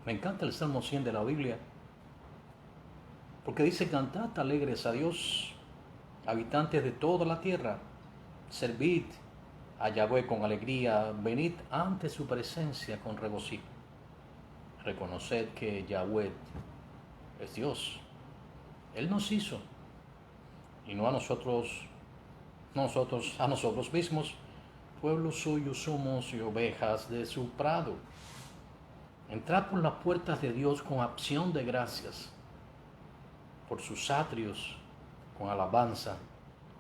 Me encanta el Salmo 100 de la Biblia, porque dice, cantad alegres a Dios, habitantes de toda la tierra, servid a Yahweh con alegría, venid ante su presencia con regocijo. Reconoced que Yahweh es Dios. Él nos hizo y no a nosotros, a nosotros mismos. Pueblo suyo somos y ovejas de su prado. Entrad por las puertas de Dios con acción de gracias, por sus atrios con alabanza.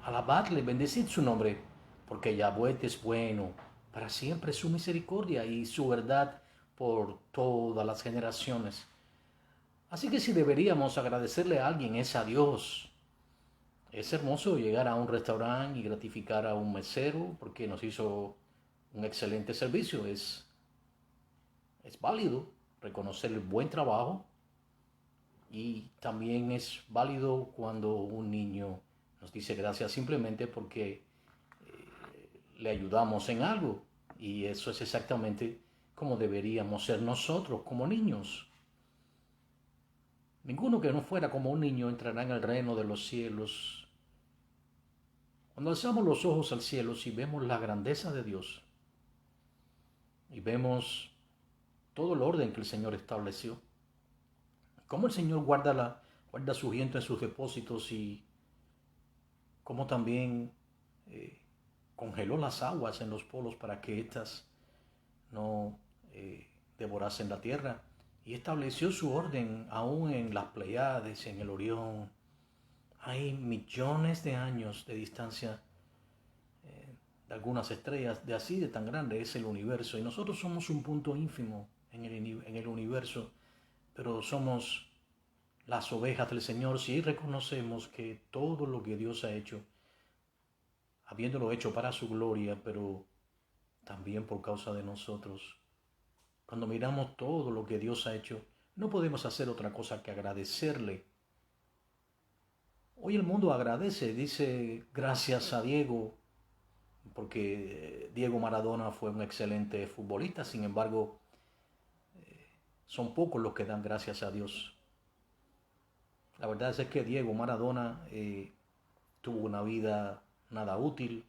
Alabadle, bendecid su nombre, porque Yahweh es bueno, para siempre su misericordia y su verdad por todas las generaciones. Así que si deberíamos agradecerle a alguien es a Dios. Es hermoso llegar a un restaurante y gratificar a un mesero porque nos hizo un excelente servicio. Es válido reconocer el buen trabajo y también es válido cuando un niño nos dice gracias simplemente porque le ayudamos en algo. Y eso es exactamente como deberíamos ser nosotros como niños. Ninguno que no fuera como un niño entrará en el reino de los cielos. Cuando alzamos los ojos al cielo y vemos la grandeza de Dios y vemos todo el orden que el Señor estableció, cómo el Señor guarda su viento en sus depósitos y cómo también eh, congeló las aguas en los polos para que éstas no devorasen la tierra y estableció su orden aún en las Pleiades, en el Orión. Hay millones de años de distancia de algunas estrellas, de así de tan grande es el universo y nosotros somos un punto ínfimo en el universo, pero somos las ovejas del Señor si reconocemos que todo lo que Dios ha hecho, habiéndolo hecho para su gloria, pero también por causa de nosotros. Cuando miramos todo lo que Dios ha hecho, no podemos hacer otra cosa que agradecerle. Hoy el mundo agradece, dice gracias a Diego, porque Diego Maradona fue un excelente futbolista, sin embargo, son pocos los que dan gracias a Dios. La verdad es que Diego Maradona tuvo una vida nada útil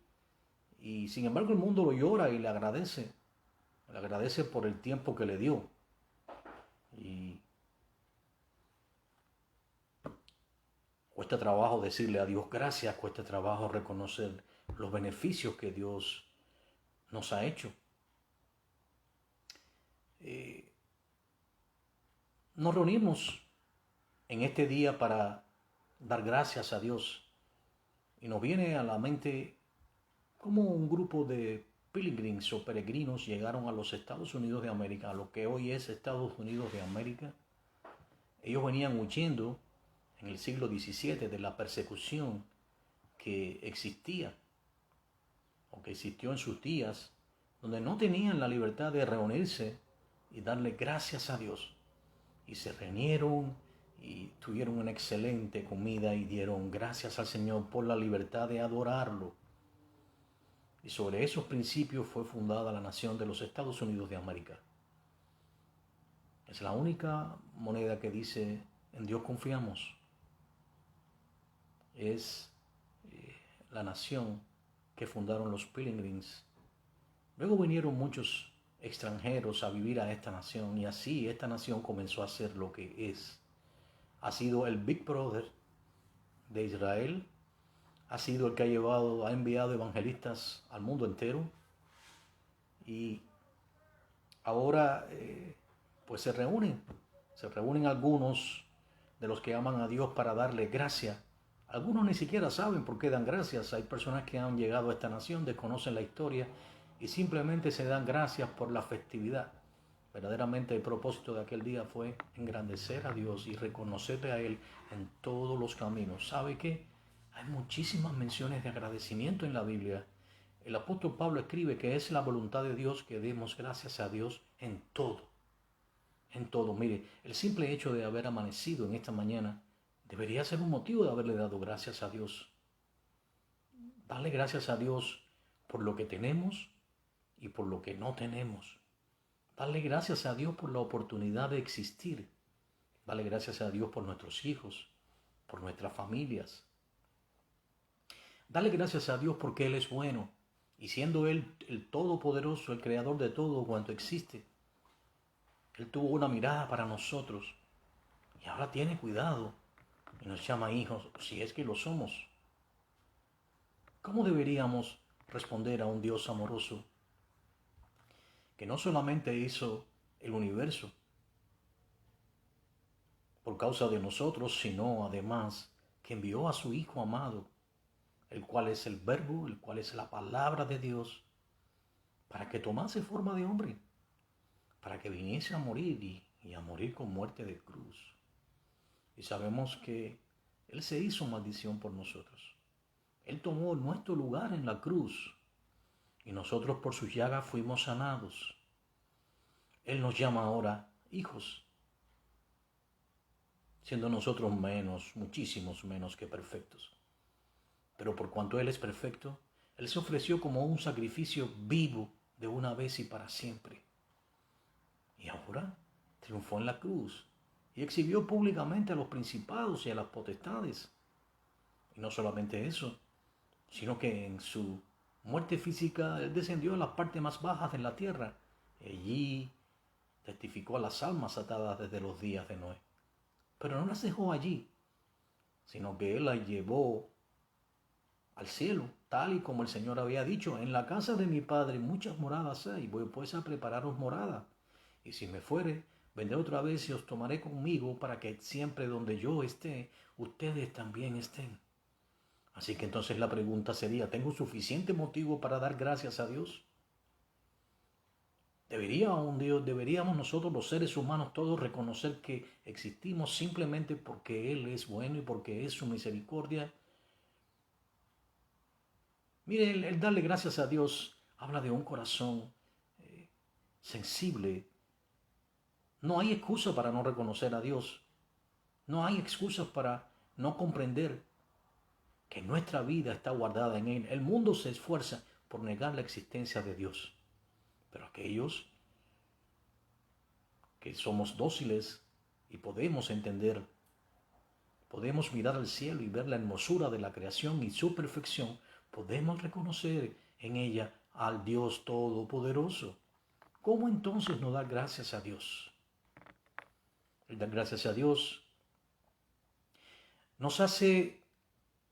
y sin embargo el mundo lo llora y le agradece por el tiempo que le dio. Y cuesta trabajo decirle a Dios gracias, cuesta trabajo reconocer los beneficios que Dios nos ha hecho. Eh, Nos reunimos en este día para dar gracias a Dios y nos viene a la mente cómo un grupo de pilgrims o peregrinos llegaron a los Estados Unidos de América, a lo que hoy es Estados Unidos de América. Ellos venían huyendo en el siglo XVII de la persecución que existía o que existió en sus días, donde no tenían la libertad de reunirse y darle gracias a Dios. Y se reunieron y tuvieron una excelente comida y dieron gracias al Señor por la libertad de adorarlo. Y sobre esos principios fue fundada la nación de los Estados Unidos de América. Es la única moneda que dice en Dios confiamos. Es la nación que fundaron los Pilgrims. Luego vinieron muchos extranjeros a vivir a esta nación y así esta nación comenzó a ser lo que es. Ha sido el Big Brother de Israel, ha sido el que ha enviado evangelistas al mundo entero y ahora pues se reúnen algunos de los que aman a Dios para darle gracia. Algunos ni siquiera saben por qué dan gracias. Hay personas que han llegado a esta nación, desconocen la historia y simplemente se dan gracias por la festividad. Verdaderamente el propósito de aquel día fue engrandecer a Dios y reconocerle a Él en todos los caminos. ¿Sabe qué? Hay muchísimas menciones de agradecimiento en la Biblia. El apóstol Pablo escribe que es la voluntad de Dios que demos gracias a Dios en todo. En todo. Mire, el simple hecho de haber amanecido en esta mañana debería ser un motivo de haberle dado gracias a Dios. Darle gracias a Dios por lo que tenemos y por lo que no tenemos. Darle gracias a Dios por la oportunidad de existir. Darle gracias a Dios por nuestros hijos, por nuestras familias. Darle gracias a Dios porque Él es bueno. Y siendo Él el Todopoderoso, el Creador de todo cuanto existe, Él tuvo una mirada para nosotros. Y ahora tiene cuidado y nos llama hijos, si es que lo somos. ¿Cómo deberíamos responder a un Dios amoroso que no solamente hizo el universo por causa de nosotros, sino además que envió a su Hijo amado, el cual es el Verbo, el cual es la palabra de Dios, para que tomase forma de hombre, para que viniese a morir y a morir con muerte de cruz? Y sabemos que Él se hizo maldición por nosotros. Él tomó nuestro lugar en la cruz y nosotros por sus llagas fuimos sanados. Él nos llama ahora hijos, siendo nosotros menos, muchísimos menos que perfectos. Pero por cuanto Él es perfecto, Él se ofreció como un sacrificio vivo de una vez y para siempre. Y ahora triunfó en la cruz y exhibió públicamente a los principados y a las potestades. Y no solamente eso, sino que en su muerte física Él descendió a las partes más bajas de la tierra. Allí testificó a las almas atadas desde los días de Noé. Pero no las dejó allí, sino que Él las llevó al cielo, tal y como el Señor había dicho: en la casa de mi Padre muchas moradas hay, voy pues a prepararos morada. Y si me fuere, vendré otra vez y os tomaré conmigo, para que siempre donde yo esté, ustedes también estén. Así que entonces la pregunta sería, ¿tengo suficiente motivo para dar gracias a Dios? Deberíamos nosotros los seres humanos todos reconocer que existimos simplemente porque Él es bueno y porque es su misericordia. Mire, el darle gracias a Dios habla de un corazón sensible. No hay excusa para no reconocer a Dios. No hay excusas para no comprender que nuestra vida está guardada en Él. El mundo se esfuerza por negar la existencia de Dios. Pero aquellos que somos dóciles y podemos entender, podemos mirar al cielo y ver la hermosura de la creación y su perfección, podemos reconocer en ella al Dios Todopoderoso. ¿Cómo entonces no dar gracias a Dios? El dar gracias a Dios nos hace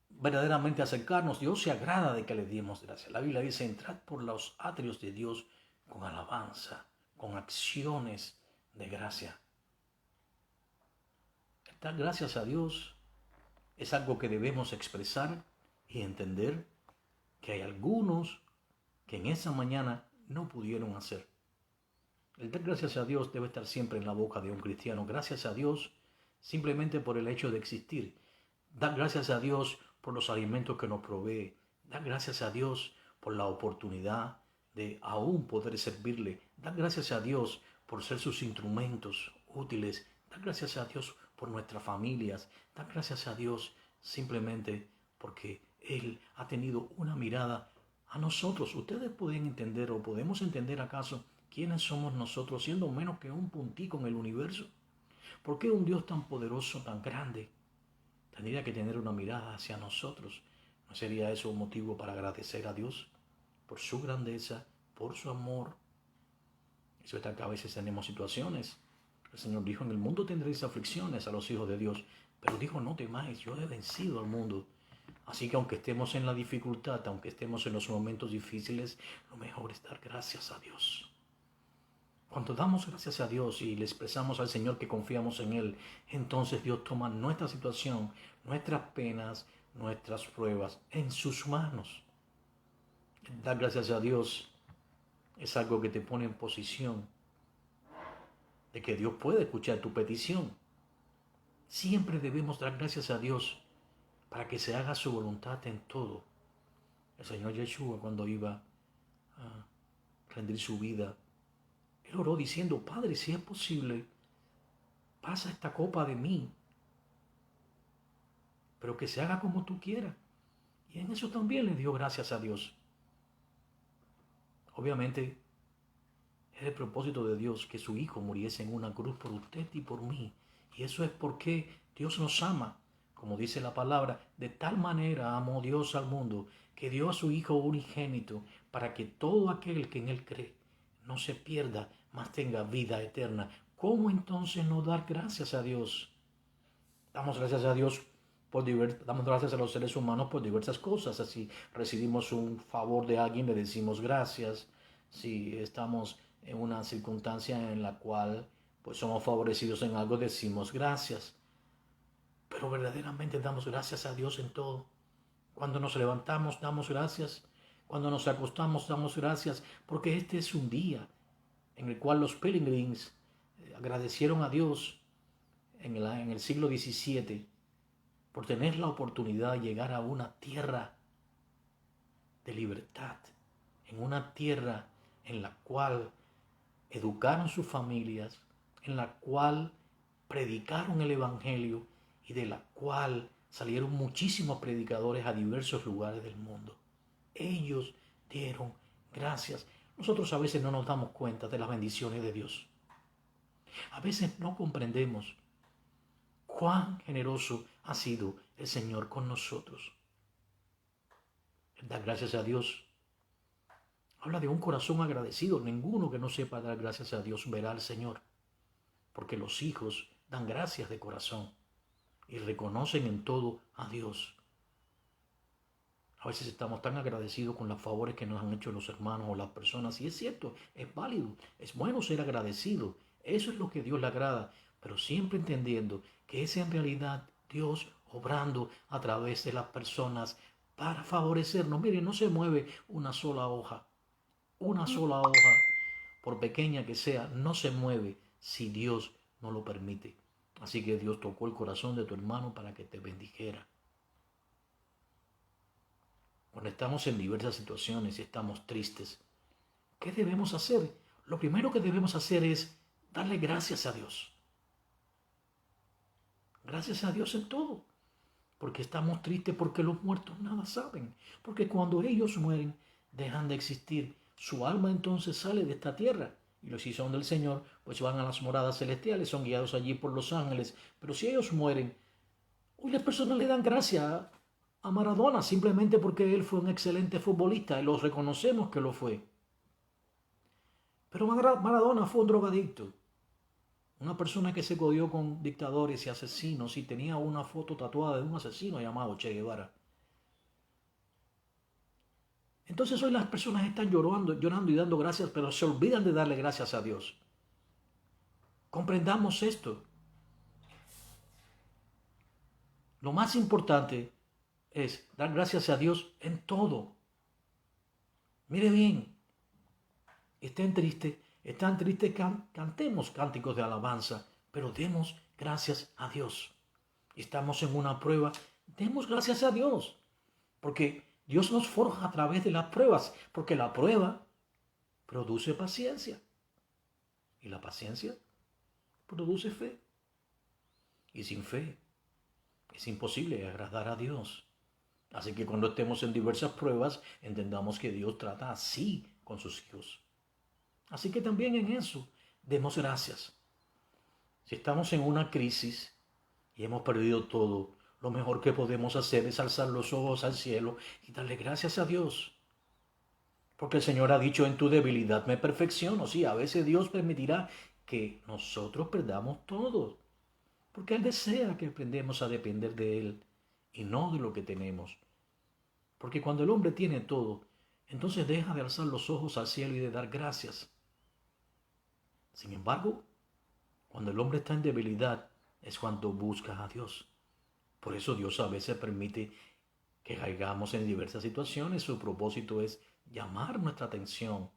verdaderamente acercarnos. Dios se agrada de que le demos gracias. La Biblia dice: entrad por los atrios de Dios con alabanza, con acciones de gracia. Dar gracias a Dios es algo que debemos expresar y entender que hay algunos que en esa mañana no pudieron hacer. El dar gracias a Dios debe estar siempre en la boca de un cristiano. Gracias a Dios simplemente por el hecho de existir. Dar gracias a Dios por los alimentos que nos provee. Dar gracias a Dios por la oportunidad de aún poder servirle. Dar gracias a Dios por ser sus instrumentos útiles. Dar gracias a Dios por nuestras familias. Dar gracias a Dios simplemente porque Él ha tenido una mirada a nosotros. ¿Ustedes pueden entender o podemos entender acaso quiénes somos nosotros siendo menos que un puntico en el universo? ¿Por qué un Dios tan poderoso, tan grande, tendría que tener una mirada hacia nosotros? ¿No sería eso un motivo para agradecer a Dios por su grandeza, por su amor? Eso está que a veces tenemos situaciones. El Señor dijo: en el mundo tendréis aflicciones a los hijos de Dios, pero dijo: no temáis, yo he vencido al mundo. Así que aunque estemos en la dificultad, aunque estemos en los momentos difíciles, lo mejor es dar gracias a Dios. Cuando damos gracias a Dios y le expresamos al Señor que confiamos en Él, entonces Dios toma nuestra situación, nuestras penas, nuestras pruebas en sus manos. Dar gracias a Dios es algo que te pone en posición de que Dios puede escuchar tu petición. Siempre debemos dar gracias a Dios para que se haga su voluntad en todo. El Señor Yeshua, cuando iba a rendir su vida, Él oró diciendo: Padre, si es posible, pasa esta copa de mí, pero que se haga como tú quieras. Y en eso también le dio gracias a Dios. Obviamente, Era el propósito de Dios que su Hijo muriese en una cruz por usted y por mí. Y eso es porque Dios nos ama. Como dice la palabra, de tal manera amó Dios al mundo que dio a su Hijo unigénito para que todo aquel que en Él cree no se pierda, mas tenga vida eterna. ¿Cómo entonces no dar gracias a Dios? Damos gracias a Dios damos gracias a los seres humanos por diversas cosas. Así recibimos un favor de alguien, le decimos gracias. Si estamos en una circunstancia en la cual pues somos favorecidos en algo, decimos gracias. Pero verdaderamente damos gracias a Dios en todo. Cuando nos levantamos, damos gracias. Cuando nos acostamos, damos gracias. Porque este es un día en el cual los pilgrims agradecieron a Dios en el siglo XVII por tener la oportunidad de llegar a una tierra de libertad, en una tierra en la cual educaron sus familias, en la cual predicaron el Evangelio y de la cual salieron muchísimos predicadores a diversos lugares del mundo. Ellos dieron gracias. Nosotros a veces no nos damos cuenta de las bendiciones de Dios. A veces no comprendemos cuán generoso ha sido el Señor con nosotros. Dar gracias a Dios habla de un corazón agradecido. Ninguno que no sepa dar gracias a Dios verá al Señor, porque los hijos dan gracias de corazón y reconocen en todo a Dios. A veces estamos tan agradecidos con los favores que nos han hecho los hermanos o las personas, y es cierto, es válido, es bueno ser agradecido. Eso es lo que a Dios le agrada, pero siempre entendiendo que es en realidad Dios obrando a través de las personas para favorecernos. Mire, no se mueve una sola hoja, por pequeña que sea, no se mueve si Dios no lo permite. Así que Dios tocó el corazón de tu hermano para que te bendijera. Cuando estamos en diversas situaciones y estamos tristes, ¿qué debemos hacer? Lo primero que debemos hacer es darle gracias a Dios. Gracias a Dios en todo. Porque estamos tristes porque los muertos nada saben. Porque cuando ellos mueren, dejan de existir. Su alma entonces sale de esta tierra. Y los que son del Señor, pues van a las moradas celestiales, son guiados allí por los ángeles. Pero si ellos mueren, hoy las personas le dan gracias a Maradona simplemente porque él fue un excelente futbolista y los reconocemos que lo fue. Pero Maradona fue un drogadicto. Una persona que se codió con dictadores y asesinos y tenía una foto tatuada de un asesino llamado Che Guevara. Entonces hoy las personas están llorando y dando gracias, pero se olvidan de darle gracias a Dios. Comprendamos esto. Lo más importante es dar gracias a Dios en todo. Mire bien, están tristes, cantemos cánticos de alabanza, pero demos gracias a Dios. Estamos en una prueba, demos gracias a Dios, porque Dios nos forja a través de las pruebas, porque la prueba produce paciencia y la paciencia produce fe. Y sin fe es imposible agradar a Dios. Así que cuando estemos en diversas pruebas, entendamos que Dios trata así con sus hijos. Así que también en eso demos gracias. Si estamos en una crisis y hemos perdido todo, lo mejor que podemos hacer es alzar los ojos al cielo y darle gracias a Dios. Porque el Señor ha dicho, en tu debilidad me perfecciono. Sí, a veces Dios permitirá que nosotros perdamos todo. Porque Él desea que aprendamos a depender de Él y no de lo que tenemos. Porque cuando el hombre tiene todo, entonces deja de alzar los ojos al cielo y de dar gracias. Sin embargo, cuando el hombre está en debilidad, es cuando busca a Dios. Por eso Dios a veces permite que caigamos en diversas situaciones. Su propósito es llamar nuestra atención.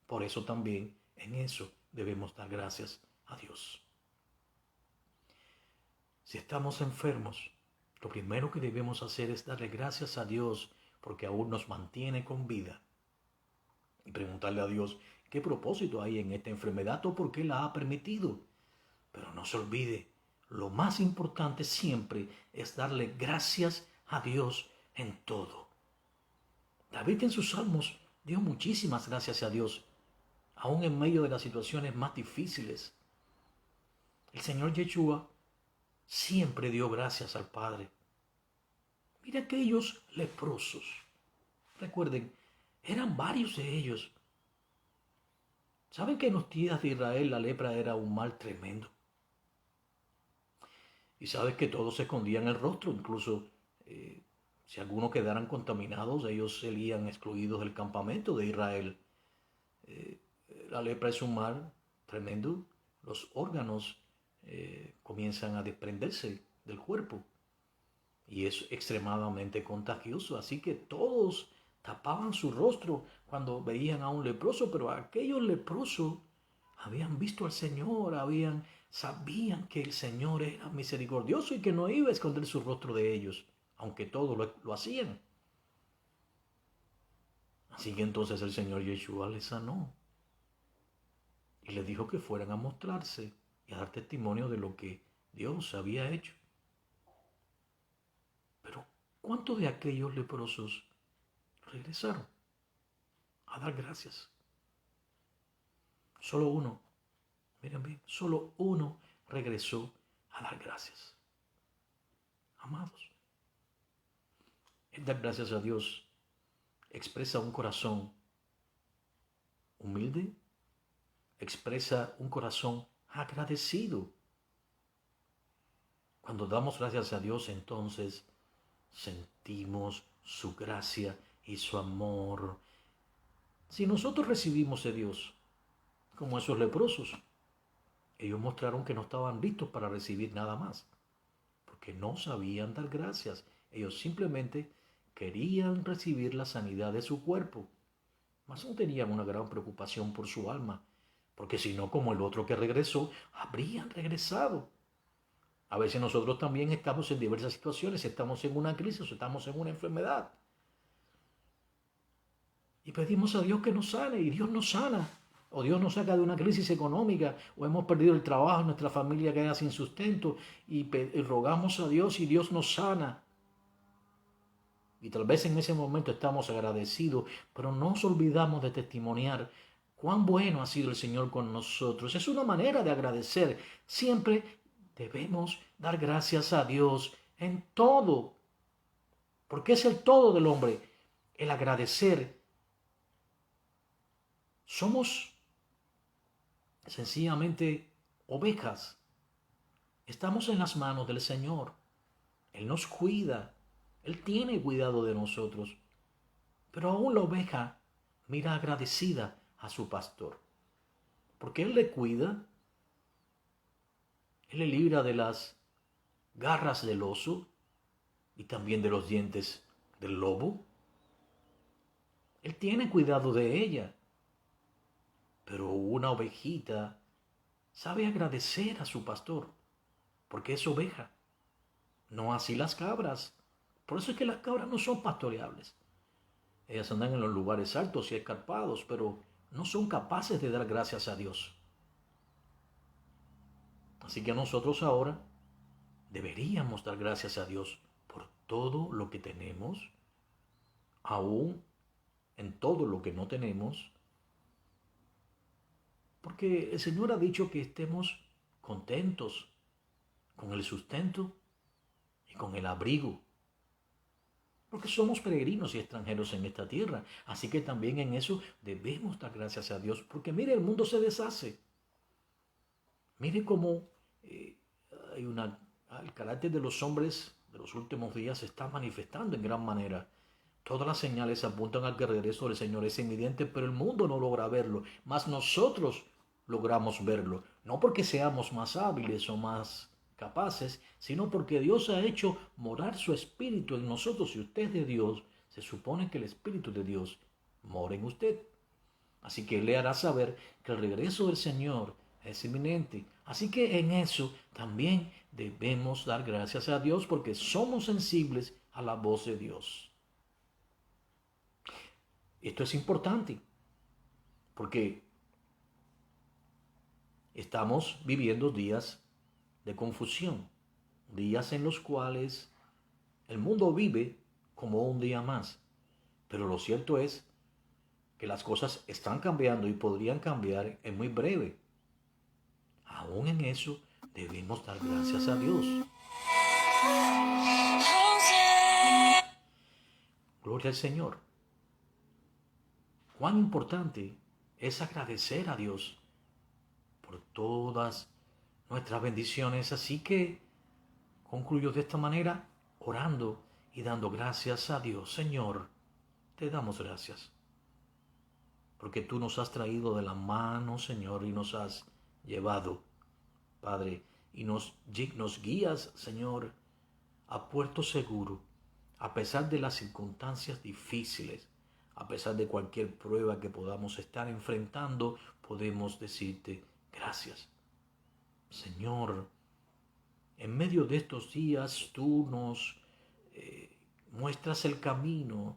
Por eso también en eso debemos dar gracias a Dios. Si estamos enfermos, lo primero que debemos hacer es darle gracias a Dios porque aún nos mantiene con vida. Y preguntarle a Dios qué propósito hay en esta enfermedad o por qué la ha permitido. Pero no se olvide, lo más importante siempre es darle gracias a Dios en todo. David en sus salmos dio muchísimas gracias a Dios. aún en medio de las situaciones más difíciles. El Señor Yeshua siempre dio gracias al Padre. Mira aquellos leprosos. Recuerden, eran varios de ellos. ¿Saben que en los días de Israel la lepra era un mal tremendo? Y sabes que todos se escondían el rostro, incluso si algunos quedaran contaminados, ellos serían excluidos del campamento de Israel. La lepra es un mal tremendo. Los órganos comienzan a desprenderse del cuerpo y es extremadamente contagioso. Así que todos tapaban su rostro cuando veían a un leproso, pero aquellos leprosos habían visto al Señor, sabían que el Señor era misericordioso y que no iba a esconder su rostro de ellos, aunque todos lo hacían. Así que entonces el Señor Yeshua les sanó y les dijo que fueran a mostrarse y a dar testimonio de lo que Dios había hecho. Pero ¿cuántos de aquellos leprosos regresaron a dar gracias? Solo uno. Miren bien, solo uno regresó a dar gracias. Amados, el dar gracias a Dios expresa un corazón humilde, expresa un corazón agradecido. Cuando damos gracias a Dios, entonces sentimos su gracia y su amor. Si nosotros recibimos de Dios, como esos leprosos, ellos mostraron que no estaban listos para recibir nada más, porque no sabían dar gracias. Ellos simplemente querían recibir la sanidad de su cuerpo, mas no tenían una gran preocupación por su alma, porque si no, como el otro que regresó, habrían regresado. A veces nosotros también estamos en diversas situaciones, estamos en una crisis, estamos en una enfermedad. Y pedimos a Dios que nos sane, y Dios nos sana. O Dios nos saca de una crisis económica, o hemos perdido el trabajo, nuestra familia queda sin sustento, y rogamos a Dios y Dios nos sana. Y tal vez en ese momento estamos agradecidos, pero no nos olvidamos de testimoniar cuán bueno ha sido el Señor con nosotros. Es una manera de agradecer. Siempre debemos dar gracias a Dios en todo, porque es el todo del hombre, el agradecer. Somos sencillamente ovejas. Estamos en las manos del Señor. Él nos cuida. Él tiene cuidado de nosotros. Pero aún la oveja mira agradecida a su pastor, porque Él le cuida, Él le libra de las garras del oso y también de los dientes del lobo. Él tiene cuidado de ella. Pero una ovejita sabe agradecer a su pastor, porque es oveja. No así las cabras. Por eso es que las cabras no son pastoreables. Ellas andan en los lugares altos y escarpados, pero no son capaces de dar gracias a Dios. Así que nosotros ahora deberíamos dar gracias a Dios por todo lo que tenemos, aún en todo lo que no tenemos, porque el Señor ha dicho que estemos contentos con el sustento y con el abrigo, porque somos peregrinos y extranjeros en esta tierra. Así que también en eso debemos dar gracias a Dios, porque mire, el mundo se deshace. Mire cómo el carácter de los hombres de los últimos días se está manifestando en gran manera. Todas las señales apuntan al que el regreso del Señor es inminente, pero el mundo no logra verlo, mas nosotros logramos verlo, no porque seamos más hábiles o más capaces, sino porque Dios ha hecho morar su Espíritu en nosotros. Si usted es de Dios, se supone que el Espíritu de Dios mora en usted. Así que Él le hará saber que el regreso del Señor es inminente. Así que en eso también debemos dar gracias a Dios, porque somos sensibles a la voz de Dios. Esto es importante porque estamos viviendo días de confusión, días en los cuales el mundo vive como un día más. Pero lo cierto es que las cosas están cambiando y podrían cambiar en muy breve. Aún en eso debemos dar gracias a Dios. Gloria al Señor. Cuán importante es agradecer a Dios por todas nuestras bendiciones. Así que concluyo de esta manera, orando y dando gracias a Dios. Señor, te damos gracias, porque tú nos has traído de la mano, Señor, y nos has llevado, Padre, y nos guías, Señor, a puerto seguro, a pesar de las circunstancias difíciles, a pesar de cualquier prueba que podamos estar enfrentando, podemos decirte gracias. Señor, en medio de estos días tú nos muestras el camino,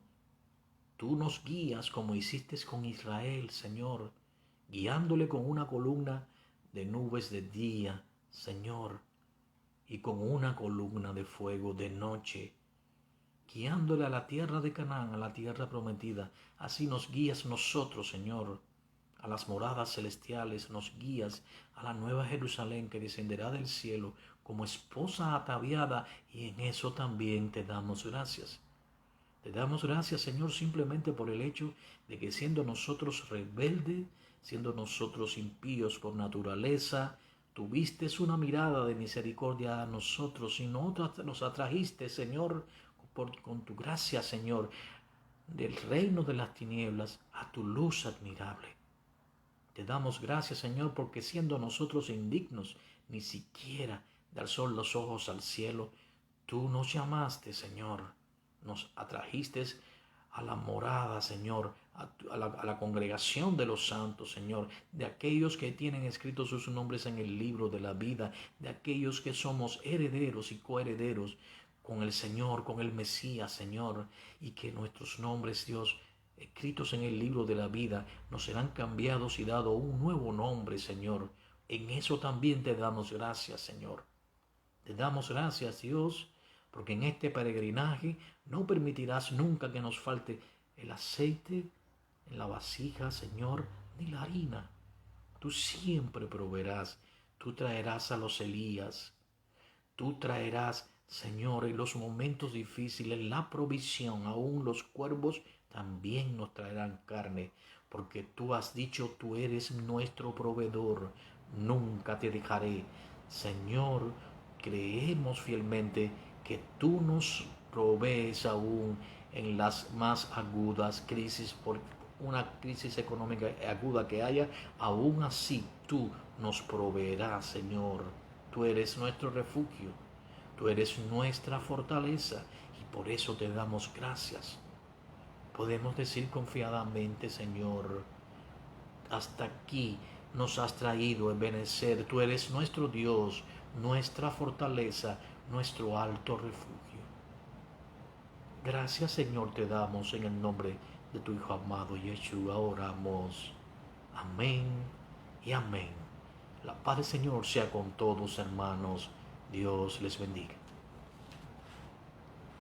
tú nos guías como hiciste con Israel, Señor, guiándole con una columna de nubes de día, Señor, y con una columna de fuego de noche, guiándole a la tierra de Canaán, a la tierra prometida. Así nos guías nosotros, Señor, a las moradas celestiales, nos guías a la nueva Jerusalén que descenderá del cielo como esposa ataviada, y en eso también te damos gracias. Te damos gracias, Señor, simplemente por el hecho de que siendo nosotros rebeldes, siendo nosotros impíos por naturaleza, tuviste una mirada de misericordia a nosotros y nos atrajiste, Señor, con tu gracia, Señor, del reino de las tinieblas a tu luz admirable. Te damos gracias, Señor, porque siendo nosotros indignos ni siquiera de alzar los ojos al cielo, tú nos llamaste, Señor, nos atrajiste a la morada, Señor, a la congregación de los santos, Señor, de aquellos que tienen escritos sus nombres en el libro de la vida, de aquellos que somos herederos y coherederos con el Señor, con el Mesías, Señor, y que nuestros nombres, Dios, escritos en el libro de la vida, nos serán cambiados y dado un nuevo nombre, Señor. En eso también te damos gracias, Señor. Te damos gracias, Dios, porque en este peregrinaje no permitirás nunca que nos falte el aceite en la vasija, Señor, ni la harina. Tú siempre proveerás, tú traerás a los Elías, tú traerás, Señor, en los momentos difíciles la provisión. Aún los cuervos también nos traerán carne, porque tú has dicho, tú eres nuestro proveedor, nunca te dejaré. Señor, creemos fielmente que tú nos provees aún en las más agudas crisis, por una crisis económica aguda que haya, aún así tú nos proveerás, Señor. Tú eres nuestro refugio, tú eres nuestra fortaleza, y por eso te damos gracias. Podemos decir confiadamente, Señor, hasta aquí nos has traído a Ebenezer. Tú eres nuestro Dios, nuestra fortaleza, nuestro alto refugio. Gracias, Señor, te damos en el nombre de tu Hijo amado Yeshua. Oramos. Amén y amén. La paz del Señor sea con todos, hermanos. Dios les bendiga.